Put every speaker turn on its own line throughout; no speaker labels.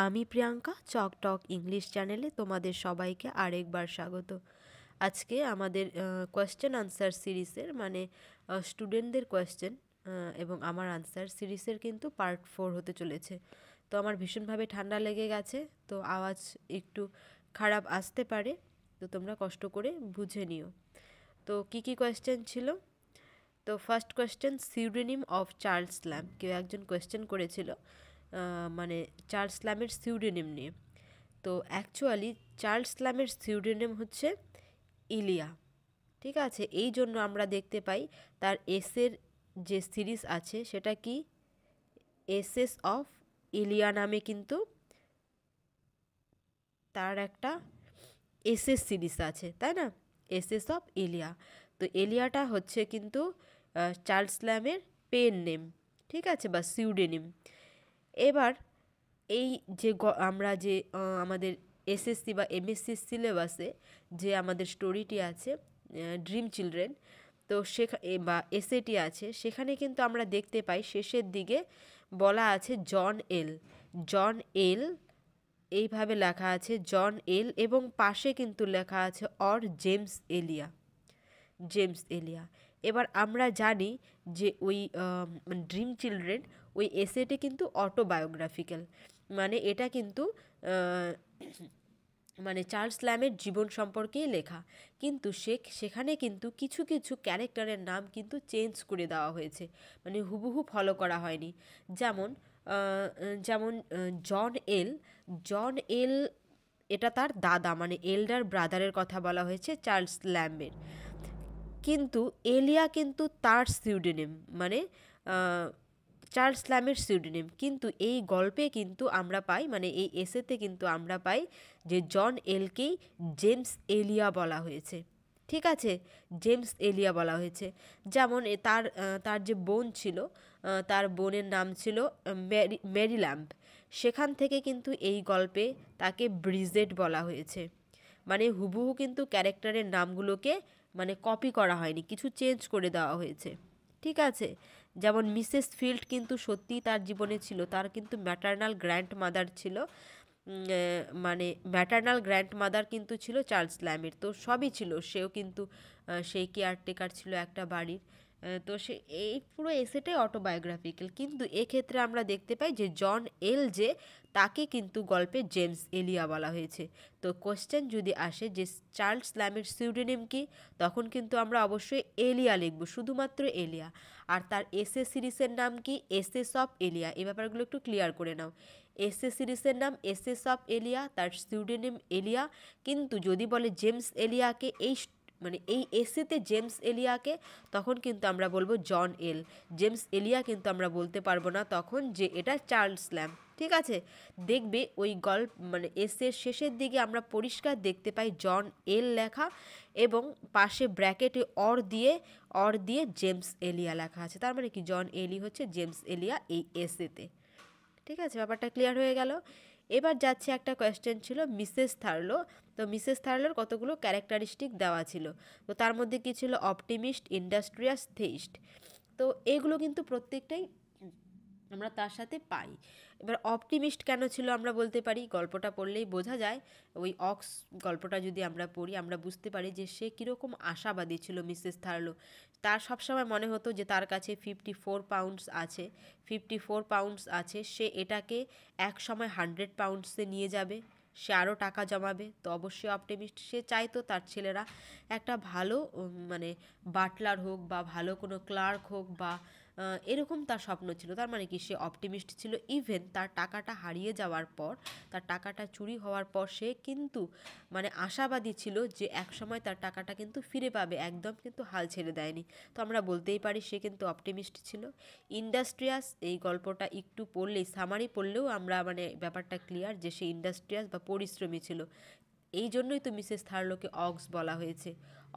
আমি প্রিয়াঙ্কা চকটক ইংলিশ চ্যানেলে তোমাদের সবাইকে আরেকবার স্বাগত। আজকে আমাদের কোয়েশ্চেন আনসার সিরিজের মানে স্টুডেন্টদের কোয়েশ্চেন এবং আমার আনসার সিরিজের কিন্তু পার্ট 4 হতে চলেছে। তো আমার ভীষণভাবে ঠান্ডা লেগে গেছে, তো আওয়াজ একটু খারাপ আসতে পারে, তো তোমরা কষ্ট করে বুঝে নিও। তো কি কি কোয়েশ্চেন ছিল? তো first question, pseudonym of Charles lamb. কেউ একজন কোয়েশ্চেন করেছিল মানে চার্লস ল্যাম্বের সিউডোনিম নিয়ে। তো অ্যাকচুয়ালি চার্লস ল্যাম্বের সিউডোনিম হচ্ছে ইলিয়া। ঠিক আছে, এই জন্য আমরা দেখতে পাই তার এসের যে সিরিজ আছে সেটা কি এসেস অফ ইলিয়া নামে কিন্তু তার একটা এসএস সিরিজ আছে, তাই না? SS of Ilya. তো এলিয়াটা হচ্ছে কিন্তু চার্লস ল্যাম্বের পেন নেম, ঠিক আছে, বা সিউডোনিম। এবার এই যে আমরা যে আমাদের এসএসসি বা এমএসসি সিলেবাসে যে আমাদের স্টোরিটি আছে ড্রিম চিলড্রেন, তো বা এসএটি আছে, সেখানে কিন্তু আমরা দেখতে পাই শেষের দিকে বলা আছে জন এল। জন এল এইভাবে লেখা আছে, জন এল, এবং পাশে কিন্তু লেখা আছে অর জেমস এলিয়া। জেমস এলিয়া। এবার আমরা জানি যে ওই ড্রিম চিলড্রেন ওই এসেটি কিন্তু অটোবায়োগ্রাফিক্যাল, মানে এটা কিন্তু মানে চার্লস ল্যাম্বের জীবন সম্পর্কেই লেখা, কিন্তু সেখানে কিন্তু কিছু কিছু ক্যারেক্টারের নাম কিন্তু চেঞ্জ করে দেওয়া হয়েছে, মানে হুবহু ফলো করা হয়নি। যেমন যেমন জন এল। জন এল এটা তার দাদা, মানে এল্ডার ব্রাদারের কথা বলা হয়েছে চার্লস ল্যাম্বের। কিন্তু এলিয়া কিন্তু তার সিউডোনিম, মানে চার্লস ল্যাম্বের সিউডোনিম। কিন্তু এই গল্পে কিন্তু আমরা পাই, মানে এই এসেতে কিন্তু আমরা পাই যে জন এলকেই জেমস এলিয়া বলা হয়েছে। ঠিক আছে, জেমস এলিয়া বলা হয়েছে। যেমন তার যে বোন ছিল, তার বোনের নাম ছিল মেরি ল্যাম্ব। সেখান থেকে কিন্তু এই গল্পে তাকে ব্রিজেট বলা হয়েছে। মানে হুবহু কিন্তু ক্যারেক্টারের নামগুলোকে মানে কপি করা হয়নি, কিছু চেঞ্জ করে দেওয়া হয়েছে। ঠিক আছে, যেমন মিসেস ফিল্ড কিন্তু সত্যিই তার জীবনে ছিল, তার কিন্তু ম্যাটার্নাল গ্র্যান্ড মাদার ছিল, মানে ম্যাটার্নাল গ্র্যান্ড মাদার কিন্তু ছিল চার্লস ল্যাম্বের। তো সবই ছিল, সেও কিন্তু সেই কেয়ারটেকার ছিল একটা বাড়ির। তো সে এই পুরো এসেটাই অটোবায়োগ্রাফিক্যাল, কিন্তু এক্ষেত্রে আমরা দেখতে পাই যে জন এল যে, তাকে কিন্তু গল্পে জেমস এলিয়া বলা হয়েছে। তো কোশ্চেন যদি আসে যে চার্লস ল্যাম্বের সিউডোনিম কি, তখন কিন্তু আমরা অবশ্যই এলিয়া লিখব, শুধুমাত্র এলিয়া। আর তার এসএ সিরিজের নাম কি, এসএস অফ এলিয়া। এই ব্যাপারগুলো একটু ক্লিয়ার করে নাও। এসএ সিরিজের নাম এসএস অফ এলিয়া, তার সিউডোনিম এলিয়া। কিন্তু যদি বলে জেমস এলিয়াকে মানে এই এসেতে জেমস এলিয়াকে, তখন কিন্তু আমরা বলবো জন এল। জেমস এলিয়া কিন্তু আমরা বলতে পারবো না তখন যে এটা চার্লস ল্যাম্ব। ঠিক আছে, দেখবে ওই গল্প মানে এসের শেষের দিকে আমরা পরিষ্কার দেখতে পাই জন এল লেখা, এবং পাশে ব্র্যাকেটে অর দিয়ে জেমস এলিয়া লেখা আছে। তার মানে কি জন এলি হচ্ছে জেমস এলিয়া এই এসেতে। ঠিক আছে, ব্যাপারটা ক্লিয়ার হয়ে গেল। এবার যাচ্ছে একটা কোয়েশ্চেন ছিল মিসেস থার্লো। তো মিসেস থার্লোর কতগুলো ক্যারেক্টারিস্টিক দেওয়া ছিল। তো তার মধ্যে কি ছিল, অপটিমিস্ট, ইন্ডাস্ট্রিয়াস, থেইস্ট। তো এগুলো কিন্তু প্রত্যেকটাই আমরা তার সাথে পাই। এবার অপটিমিস্ট কেন ছিল আমরা বলতে পারি, গল্পটা পড়লেই বোঝা যায়। ওই অক্স গল্পটা যদি আমরা পড়ি, আমরা বুঝতে পারি যে সে কীরকম আশাবাদী ছিল মিসেস থার্লো। তার সবসময় মনে হতো যে তার কাছে 54 পাউন্ডস আছে, 54 পাউন্ডস আছে, সে এটাকে এক সময় 100 পাউন্ডসে নিয়ে যাবে, সে আরও টাকা জমাবে। তো অবশ্যই অপটিমিস্ট, সে চাইতো তার ছেলেরা একটা ভালো মানে বাটলার হোক বা ভালো কোনো ক্লার্ক হোক, বা এরকম তার স্বপ্ন ছিল। তার মানে কি সে অপটিমিস্ট ছিল। ইভেন তার টাকাটা হারিয়ে যাওয়ার পর, তার টাকাটা চুরি হওয়ার পর, সে কিন্তু মানে আশাবাদী ছিল যে একসময় তার টাকাটা কিন্তু ফিরে পাবে, একদম কিন্তু হাল ছেড়ে দেয়নি। তো আমরা বলতেই পারি সে কিন্তু অপটিমিস্ট ছিল। ইন্ডাস্ট্রিয়াস, এই গল্পটা একটু পড়লেই, সামারি পড়লেও আমরা মানে ব্যাপারটা ক্লিয়ার যে সে ইন্ডাস্ট্রিয়াস বা পরিশ্রমী ছিল। এই জন্যই তো মিসেস থার্লোকে অক্স বলা হয়েছে।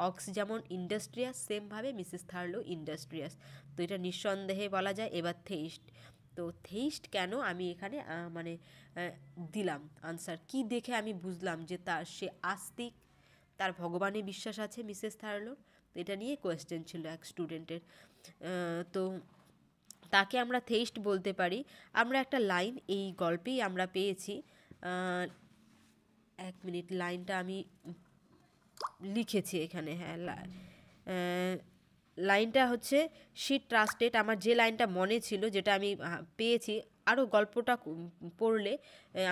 অক্স যেমন ইন্ডাস্ট্রিয়াস, সেমভাবে মিসেস থার্লো ইন্ডাস্ট্রিয়াস। তো এটা নিঃসন্দেহে বলা যায়। এবার থেইস্ট। তো থেইস্ট কেন আমি এখানে মানে দিলাম আনসার, কি দেখে আমি বুঝলাম যে সে আস্তিক, তার ভগবানে বিশ্বাস আছে মিসেস থার্লোর। তো এটা নিয়ে কোয়েশ্চেন ছিল এক স্টুডেন্টের। তো তাকে আমরা থেইস্ট বলতে পারি। আমরা একটা লাইন এই গল্পেই আমরা পেয়েছি। এক মিনিট, লাইনটা আমি লিখেছি এখানে। হ্যাঁ, লাইনটা হচ্ছে শি ট্রাস্টেড। আমার যে লাইনটা মনে ছিল, যেটা আমি পেয়েছি, আরও গল্পটা পড়লে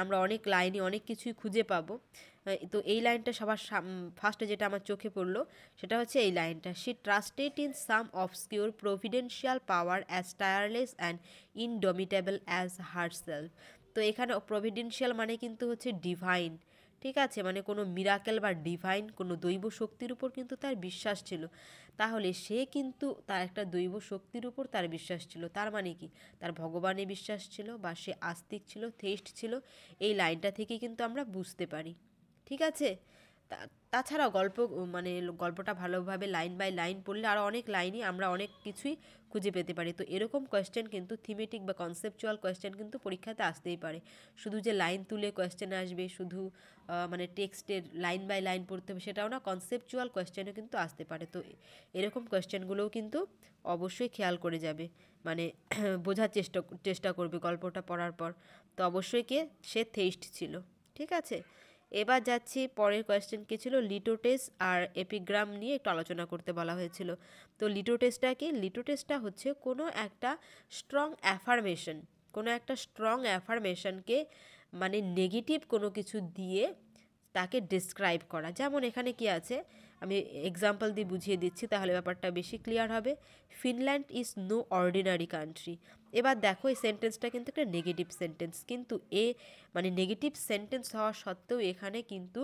আমরা অনেক লাইনে অনেক কিছুই খুঁজে পাবো। তো এই লাইনটা সবার ফার্স্টে যেটা আমার চোখে পড়লো সেটা হচ্ছে এই লাইনটা, she trusted in some obscure providential power as tireless and indomitable as herself. তো এখানে প্রভিডেন্সিয়াল মানে কিন্তু হচ্ছে ডিভাইন, ঠিক আছে, মানে কোনো মিরাকেল বা ডিভাইন কোনো দৈব শক্তির উপর কিন্তু তার বিশ্বাস ছিল। তাহলে সে কিন্তু তার একটা দৈব শক্তির উপর তার বিশ্বাস ছিল, তার মানে কি তার ভগবানে বিশ্বাস ছিল বা সে আস্তিক ছিল, থেইস্ট ছিল। এই লাইনটা থেকেই কিন্তু আমরা বুঝতে পারি, ঠিক আছে। তাছাড়াও মানে গল্পটা ভালোভাবে লাইন বাই লাইন পড়লে আরও অনেক লাইনই আমরা অনেক কিছুই খুঁজে পেতে পারি। তো এরকম কোয়েশ্চেন কিন্তু থিমেটিক বা কনসেপচুয়াল কোয়েশ্চেন কিন্তু পরীক্ষাতে আসতেই পারে। শুধু যে লাইন তুলে কোয়েশ্চেন আসবে, শুধু মানে টেক্সটের লাইন বাই লাইন পড়তে হবে সেটাও না, কনসেপচুয়াল কোয়েশ্চেনও কিন্তু আসতে পারে। তো এরকম কোয়েশ্চেনগুলোও কিন্তু অবশ্যই খেয়াল করে যাবে, মানে বোঝার চেষ্টা করবে গল্পটা পড়ার পর। তো অবশ্যই সে থেইস্ট ছিল, ঠিক আছে। এবার যাচ্ছি পরের কোয়েশ্চেন কি ছিল, লিটোটেস আর এপিগ্রাম নিয়ে একটু আলোচনা করতে বলা হয়েছিল। তো লিটোটেসটা কি? লিটোটেসটা হচ্ছে কোনো একটা স্ট্রং অ্যাফার্মেশনকে মানে নেগেটিভ কোনো কিছু দিয়ে তাকে ডিসক্রাইব করা। যেমন এখানে কি আছে, আমি এক্সাম্পল দিয়ে বুঝিয়ে দিচ্ছি তাহলে ব্যাপারটা বেশি ক্লিয়ার হবে। Finland is no ordinary country. এবার দেখো এই সেন্টেন্সটা কিন্তু একটা নেগেটিভ সেন্টেন্স, কিন্তু মানে নেগেটিভ সেন্টেন্স হওয়া সত্ত্বেও এখানে কিন্তু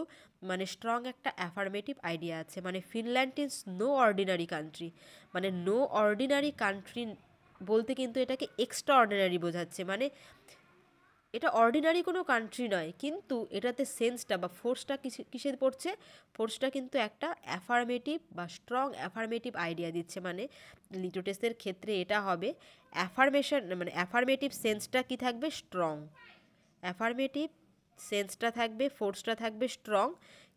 মানে স্ট্রং একটা অ্যাফার্মেটিভ আইডিয়া আছে। মানে Finland is no ordinary country, মানে নো অর্ডিনারি কান্ট্রি বলতে কিন্তু এটাকে এক্সট্রা অর্ডিনারি বোঝাচ্ছে। মানে এটা অর্ডিনারি কোনো কান্ট্রি নয়, কিন্তু এটাতে সেন্সটা বা ফোর্সটা কিসে পড়ছে? ফোর্সটা কিন্তু একটা অ্যাফার্মেটিভ বা স্ট্রং অ্যাফার্মেটিভ আইডিয়া দিচ্ছে। মানে লিটোটেসের ক্ষেত্রে এটা হবে অ্যাফার্মেশন, মানে অ্যাফার্মেটিভ সেন্সটা কি থাকবে? স্ট্রং। অ্যাফার্মেটিভ সেন্সটা থাকবে, ফোর্সটা থাকবে স্ট্রং,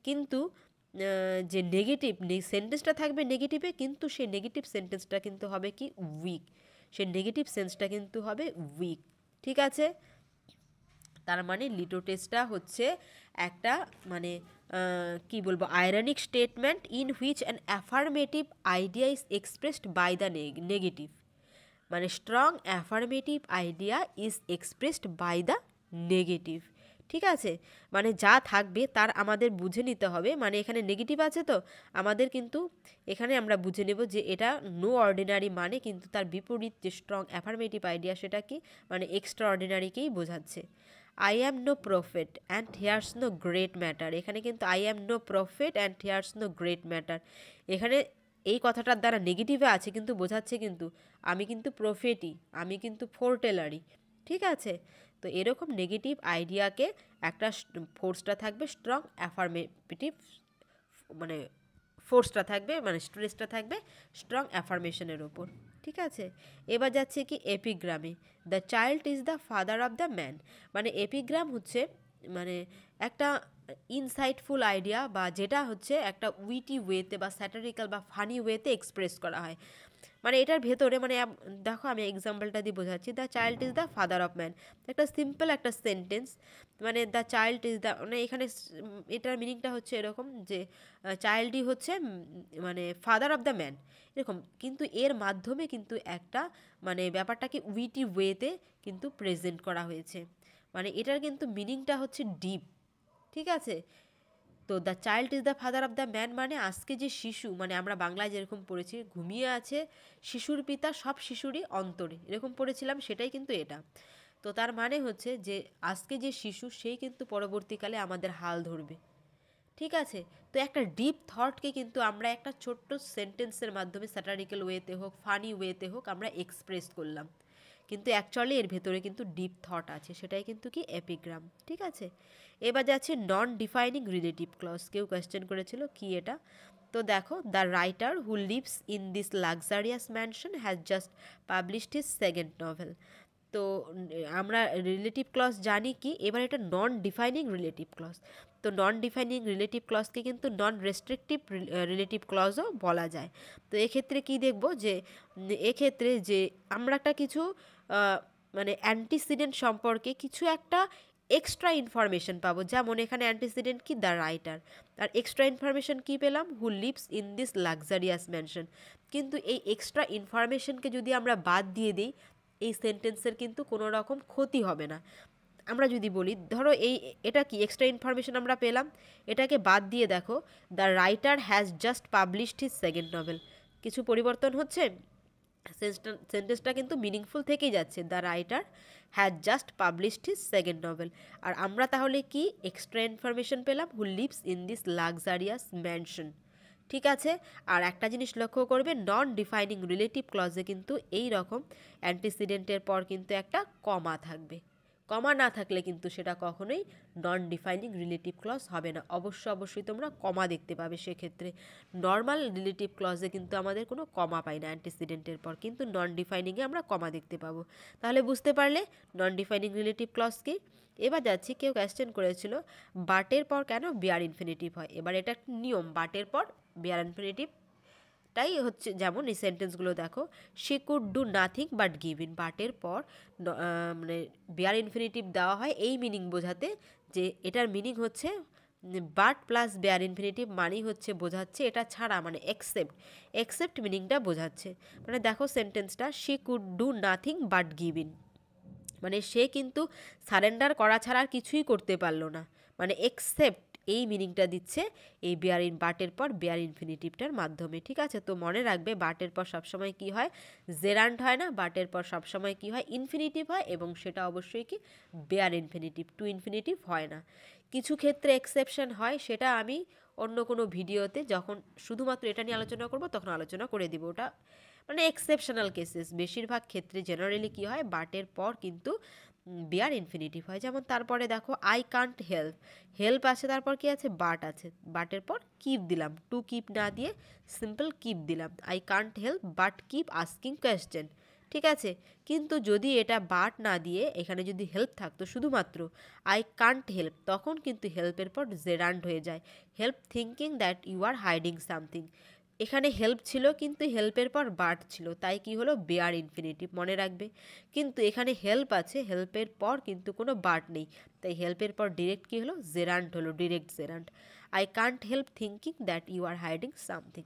কিন্তু যে নেগেটিভ সেন্টেন্সটা থাকবে নেগেটিভে, কিন্তু সেই নেগেটিভ সেন্টেন্সটা কিন্তু হবে কি? উইক। সেই নেগেটিভ সেন্সটা কিন্তু হবে উইক, ঠিক আছে। তার মানে লিটোটেসটা হচ্ছে একটা মানে কি বলবো, ironic statement in which an affirmative idea is expressed by the negative. মানে strong affirmative idea is expressed by the negative, ঠিক আছে। মানে যা থাকবে তার আমাদের বুঝে নিতে হবে, মানে এখানে নেগেটিভ আছে তো আমাদের কিন্তু এখানে আমরা বুঝে নেব যে এটা নো অর্ডিনারি, মানে কিন্তু তার বিপরীত যে স্ট্রং অ্যাফার্মেটিভ আইডিয়া সেটা কি? মানে এক্সট্রা অর্ডিনারিকেই বোঝাচ্ছে। I am no prophet and here's no great matter. এখানে কিন্তু I am no prophet and here's no great matter, এখানে এই কথাটার দ্বারা নেগেটিভে আছে কিন্তু বোঝাচ্ছে কিন্তু আমি কিন্তু প্রফেটই, আমি কিন্তু ফোরটেলারই, ঠিক আছে। তো এরকম নেগেটিভ আইডিয়াকে একটা ফোর্সটা থাকবে স্ট্রং অ্যাফার্মেটিভ, মানে ফোর্সটা থাকবে মানে স্ট্রেসটা থাকবে স্ট্রং অ্যাফার্মেশনের ওপর, ঠিক আছে। এবার যাচ্ছে কি এপিগ্রামে, the child is the father of the man. মানে এপিগ্রাম হচ্ছে মানে একটা ইনসাইটফুল আইডিয়া, বা যেটা হচ্ছে একটা উইটি ওয়েতে বা স্যাটারিক্যাল বা ফানি ওয়েতে এক্সপ্রেস করা হয়। মানে এটার ভেতরে মানে দেখো আমি এক্সাম্পলটা দিয়ে বোঝাচ্ছি, the child is the father of man, একটা সিম্পল একটা সেন্টেন্স। মানে দ্য চাইল্ড ইজ দ্য, মানে এখানে এটার মিনিংটা হচ্ছে এরকম যে চাইল্ডই হচ্ছে মানে ফাদার অফ দ্য ম্যান এরকম, কিন্তু এর মাধ্যমে কিন্তু একটা মানে ব্যাপারটাকে উইটি ওয়েতে কিন্তু প্রেজেন্ট করা হয়েছে। মানে এটার কিন্তু মিনিংটা হচ্ছে ডিপ, ঠিক আছে। তো the child is the father of the man মানে আজকে যে শিশু, মানে আমরা বাংলায় যেরকম পড়েছি ঘুমিয়ে আছে শিশুর পিতা সব শিশুরই অন্তরে, এরকম পড়েছিলাম, সেটাই কিন্তু এটা। তো তার মানে হচ্ছে যে আজকে যে শিশু সেই কিন্তু পরবর্তীকালে আমাদের হাল ধরবে, ঠিক আছে। তো একটা ডিপ থটকে কিন্তু আমরা একটা ছোট্ট সেন্টেন্সের মাধ্যমে স্যাটারিক্যাল ওয়েতে হোক ফানি ওয়েতে হোক আমরা এক্সপ্রেস করলাম, কিন্তু অ্যাকচুয়ালি এর ভেতরে কিন্তু ডিপ থট আছে, সেটাই কিন্তু কি এপিগ্রাম, ঠিক আছে। এবার যাচ্ছে নন ডিফাইনিং রিলেটিভ ক্লজ, কেউ কোয়েশ্চেন করেছিল কি এটা। তো দেখো, the writer who lives in this luxurious mansion has just published his second novel. তো আমরা রিলেটিভ ক্লজ জানি কি, এবার এটা নন ডিফাইনিং রিলেটিভ ক্লজ। তো নন ডিফাইনিং রিলেটিভ ক্লজকে কিন্তু নন রেস্ট্রিকটিভ রিলেটিভ ক্লজও বলা যায়। তো এক্ষেত্রে কি দেখব যে এক্ষেত্রে যে আমরা একটা কিছু মানে অ্যান্টিসিডেন্ট সম্পর্কে কিছু একটা এক্সট্রা ইনফরমেশন পাবো। যেমন এখানে অ্যান্টিসিডেন্ট কি, দ্য রাইটার, আর এক্সট্রা ইনফরমেশন কি পেলাম, who lives in this luxurious mansion. কিন্তু এই এক্সট্রা ইনফরমেশনকে যদি আমরা বাদ দিয়ে দিই, এই সেন্টেন্সের কিন্তু কোনো রকম ক্ষতি হবে না। আমরা যদি বলি, ধরো এটা কি এক্সট্রা ইনফরমেশন আমরা পেলাম, এটাকে বাদ দিয়ে দেখো, the writer has just published his second novel, কিছু পরিবর্তন হচ্ছে? সেন্টেন্সটা কিন্তু মিনিংফুল থেকেই যাচ্ছে, the writer has just published his second novel. আর আমরা তাহলে কি এক্সট্রা ইনফরমেশন পেলাম, who lives in this luxurious mansion. ঠিক আছে। আর একটা জিনিস লক্ষ্য করবে, নন ডিফাইনিং রিলেটিভ ক্লজে কিন্তু এই রকম অ্যান্টিসিডেন্টের পর কিন্তু একটা কমা থাকবে। কমা না থাকলে কিন্তু সেটা কখনোই নন ডিফাইনিং রিলেটিভ ক্লজ হবে না। অবশ্যই তোমরা কমা দেখতে পাবে। সেক্ষেত্রে নর্মাল রিলেটিভ ক্লজে কিন্তু আমাদের কোনো কমা পাই না অ্যান্টিসিডেন্টের পর, কিন্তু নন ডিফাইনিংয়ে আমরা কমা দেখতে পাবো। তাহলে বুঝতে পারলে নন ডিফাইনিং রিলেটিভ ক্লজ কি। এবার যাচ্ছি, কেউ কোয়েশ্চেন করেছিল বাটের পর কেন বেয়ার ইনফিনিটিভ হয়। এবার এটা একটা নিয়ম, বাটের পর বেয়ার ইনফিনিটিভ টাই হচ্ছে, যেমন এই সেন্টেন্সগুলো দেখো, she could do nothing but give in, বাটের পর মানে বেয়ার ইনফিনিটিভ দেওয়া হয় এই মিনিং বোঝাতে যে এটার মিনিং হচ্ছে বাট প্লাস বেয়ার ইনফিনিটিভ মানেই হচ্ছে বোঝাচ্ছে এটা ছাড়া, মানে এক্সেপ্ট মিনিংটা বোঝাচ্ছে। মানে দেখো সেন্টেন্সটা, she could do nothing but give in, মানে সে কিন্তু সারেন্ডার করা ছাড়া আর কিছুই করতে পারলো না, মানে এক্সেপ্ট এই মিনিংটা দিচ্ছে এই বাটের পর বেয়ার ইনফিনিটিভটার মাধ্যমে। ঠিক আছে। তো মনে রাখবে, বাটের পর সবসময় কি হয়, জেরান্ড হয় না, বাটের পর সবসময় কি হয়, ইনফিনিটিভ হয়, এবং সেটা অবশ্যই কি বেয়ার ইনফিনিটিভ, টু ইনফিনিটিভ হয় না। কিছু ক্ষেত্রে এক্সেপশন হয়, সেটা আমি অন্য কোনো ভিডিওতে যখন শুধুমাত্র এটা নিয়ে আলোচনা করব তখন আলোচনা করে দিব। ওটা মানে এক্সেপশনাল কেসেস। বেশিরভাগ ক্ষেত্রে জেনারেলি কি হয়, বাটের পর কিন্তু বেয়ার ইনফিনিটিভ হয়। যেমন তারপরে দেখো, আই কান্ট হেল্প আছে, তারপর কি আছে, বাট আছে, বাটের পর কিপ দিলাম, টু কিপ না দিয়ে সিম্পল কিপ দিলাম, I can't help but keep asking question. ঠিক আছে। কিন্তু যদি এটা বাট না দিয়ে এখানে যদি হেল্প থাকতো শুধুমাত্র আই কান্ট হেল্প, তখন কিন্তু হেল্পের পর জেরান্ড হয়ে যায়, help thinking that you are hiding something. এখানে হেল্প ছিল কিন্তু হেল্পের পর বাট ছিল, তাই কি হলো, বেয়ার ইনফিনিটিভ, মনে রাখবে। কিন্তু এখানে হেল্প আছে, হেল্পের পর কিন্তু কোনো বাট নেই, তাই হেল্পের পর ডিরেক্ট কি হলো, জেরান্ড হলো, direct gerund. I can't help thinking that you are hiding something.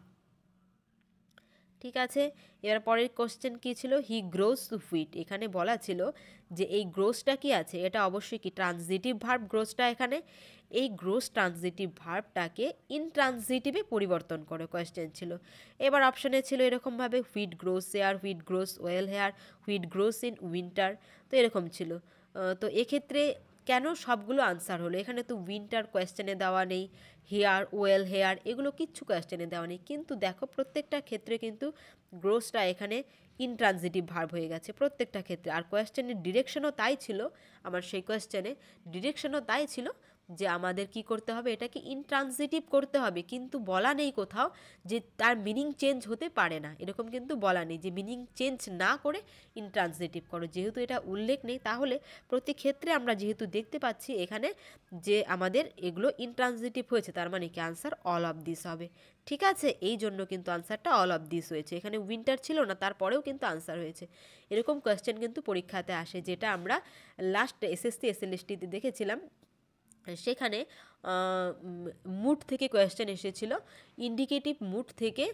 ঠিক আছে। এবার পরের কোশ্চেন কী ছিল, হি গ্রোস হুইট। এখানে বলা ছিল যে এই গ্রোসটা কি আছে, এটা অবশ্যই কি ট্রানজিটিভ ভার্ব, গ্রোসটা এখানে এই গ্রোস ট্রানজিটিভ ভার্বটাকে ইনট্রানজিটিভে পরিবর্তন করে কোয়েশ্চেন ছিল। এবার অপশানে ছিল এরকমভাবে, wheat grows here, wheat grows well here, wheat grows in winter. তো এরকম ছিল। তো এক্ষেত্রে কেন সবগুলো আনসার হলো, এখানে তো উইন্টার কোয়েশ্চেনে দেওয়া নেই, হেয়ার, ওয়েল হেয়ার, এগুলো কিচ্ছু কোয়েশ্চেনে দেওয়া নেই। কিন্তু দেখো প্রত্যেকটা ক্ষেত্রে কিন্তু গ্রোসটা এখানে ইনট্রানজিটিভ ভার্ব হয়ে গেছে প্রত্যেকটা ক্ষেত্রে। আর কোয়েশ্চেনের ডিরেকশনও তাই ছিল, আমার সেই কোয়েশ্চেনে ডিরেকশনও তাই ছিল যে আমাদের কি করতে হবে, এটাকে ইনট্রানজিটিভ করতে হবে। কিন্তু বলা নেই কোথাও যে তার মিনিং চেঞ্জ হতে পারে না, এরকম কিন্তু বলা নেই যে মিনিং চেঞ্জ না করে ইনট্রানজিটিভ করো। যেহেতু এটা উল্লেখ নেই, তাহলে প্রতি ক্ষেত্রে আমরা যেহেতু দেখতে পাচ্ছি এখানে যে আমাদের এগুলো ইনট্রানজিটিভ হয়েছে, তার মানে কি আনসার অল অফ দিস হবে। ঠিক আছে। এই জন্য কিন্তু আনসারটা অল অফ দিস হয়েছে। এখানে উইন্টার ছিল না, তারপরেও কিন্তু আনসার হয়েছে। এরকম কোয়েশ্চেন কিন্তু পরীক্ষাতে আসে, যেটা আমরা লাস্ট এসএসসি এসএলএসটিতে দেখেছিলাম। সেখানে মুড থেকে কোয়েশ্চেন এসেছিল, ইন্ডিকেটিভ মুড থেকে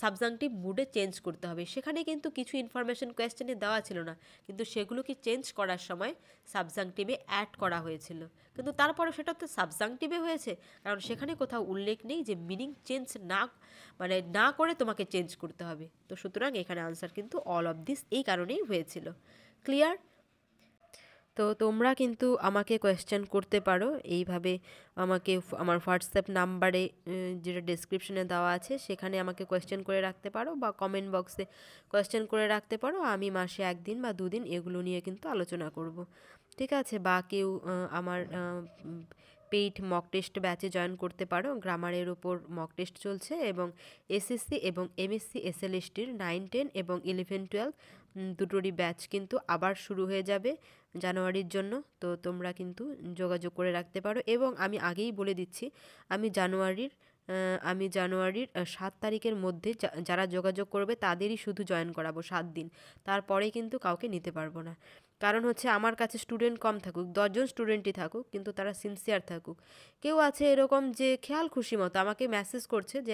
সাবজাংটিভ মুডে চেঞ্জ করতে হবে। সেখানে কিন্তু কিছু ইনফরমেশন কোয়েশ্চেনে দেওয়া ছিল না, কিন্তু সেগুলোকে চেঞ্জ করার সময় সাবজাংটিভে অ্যাড করা হয়েছিল। কিন্তু তারপরে সেটা তো সাবজাংটিভে হয়েছে, কারণ সেখানে কোথাও উল্লেখ নেই যে মিনিং চেঞ্জ না করে তোমাকে চেঞ্জ করতে হবে। তো সুতরাং এখানে আনসার কিন্তু অল অফ দিস এই কারণেই হয়েছিল। ক্লিয়ার? তো তোমরা কিন্তু আমাকে কোয়েশ্চেন করতে পারো এইভাবে, আমাকে আমার হোয়াটসঅ্যাপ নাম্বারে যেটা ডেসক্রিপশনে দেওয়া আছে সেখানে আমাকে কোয়েশ্চেন করে রাখতে পারো, বা কমেন্ট বক্সে কোয়েশ্চেন করে রাখতে পারো। আমি মাসে 1 দিন বা 2 দিন এগুলো নিয়ে কিন্তু আলোচনা করব। ঠিক আছে। বা কেউ আমার পেইড মক টেস্ট ব্যাচে জয়েন করতে পারো। গ্রামারের ওপর মক টেস্ট চলছে, এবং এসএসসি এবং এমএসসি এসএলএসটির 9, 10 এবং 11, 12 দুটোরই ব্যাচ কিন্তু আবার শুরু হয়ে যাবে জানুয়ারির জন্য। তো তোমরা কিন্তু যোগাযোগ করে রাখতে পারো, এবং আমি আগেই বলে দিচ্ছি আমি জানুয়ারির 7 তারিখের মধ্যে যারা যোগাযোগ করবে তাদেরই শুধু জয়েন করাবো 7 দিন। তারপরে কিন্তু কাউকে নিতে পারবো না। কারণ হচ্ছে আমার কাছে স্টুডেন্ট কম থাকুক, 10জন স্টুডেন্টই থাকুক, কিন্তু তারা সিনসিয়ার থাকুক। কেউ আছে এরকম যে খেয়াল খুশি মতো আমাকে মেসেজ করছে যে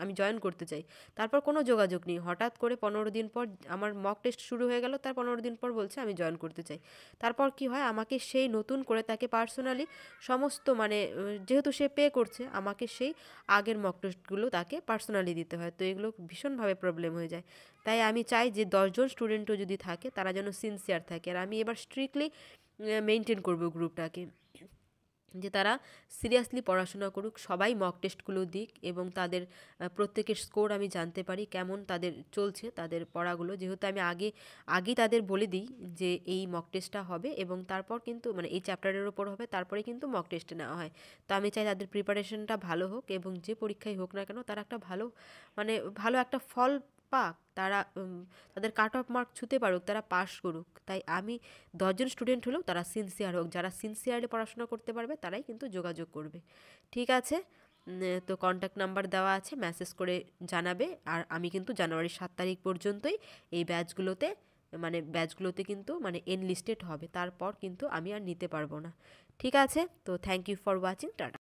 আমি জয়েন করতে চাই, তারপর কোনো যোগাযোগ নেই। হঠাৎ করে 15 দিন পর আমার মক টেস্ট শুরু হয়ে গেল, তার 15 দিন পর বলছে আমি জয়েন করতে চাই। তারপর কি হয়, আমাকে সেই নতুন করে তাকে পার্সোনালি সমস্ত মানে যেহেতু সে পে করছে, আমাকে সেই আগের মক টেস্টগুলো তাকে পার্সোনালি দিতে হয়। তো এগুলো ভীষণভাবে প্রবলেম হয়ে যায়। তাই আমি চাই যে 10জন স্টুডেন্টও যদি থাকে তারা যেন সিনসিয়ার থাকে। আর আমি এবার স্ট্রিক্টলি মেনটেন করব গ্রুপটাকে, যে তারা সিরিয়াসলি পড়াশোনা করুক, সবাই মক টেস্টগুলো দিক, এবং তাদের প্রত্যেকের স্কোর আমি জানতে পারি কেমন তাদের চলছে তাদের পড়াগুলো। যেহেতু আমি আগেই তাদের বলে দিই যে এই মক টেস্টটা হবে, এবং তারপর কিন্তু মানে এই চ্যাপ্টারের ওপর হবে, তারপরে কিন্তু মক টেস্টে নেওয়া হয়। তো আমি চাই তাদের প্রিপারেশনটা ভালো হোক, এবং যে পরীক্ষায় হোক না কেন তারা একটা ভালো একটা ফল পাক, তারা তাদের কাট অফ মার্ক ছুঁতে পারুক, তারা পাস করুক। তাই আমি 10জন স্টুডেন্ট হলেও তারা সিনসিয়ার হোক, যারা সিনসিয়ারলি পড়াশোনা করতে পারবে তারাই কিন্তু যোগাযোগ করবে। ঠিক আছে, তো কন্ট্যাক্ট নাম্বার দেওয়া আছে, মেসেজ করে জানাবে। আর আমি কিন্তু জানুয়ারির 7 তারিখ পর্যন্তই এই ব্যাচগুলোতে কিন্তু এনলিস্টেড হবে, তারপর কিন্তু আমি আর নিতে পারবো না। ঠিক আছে, তো thank you for watching, tata.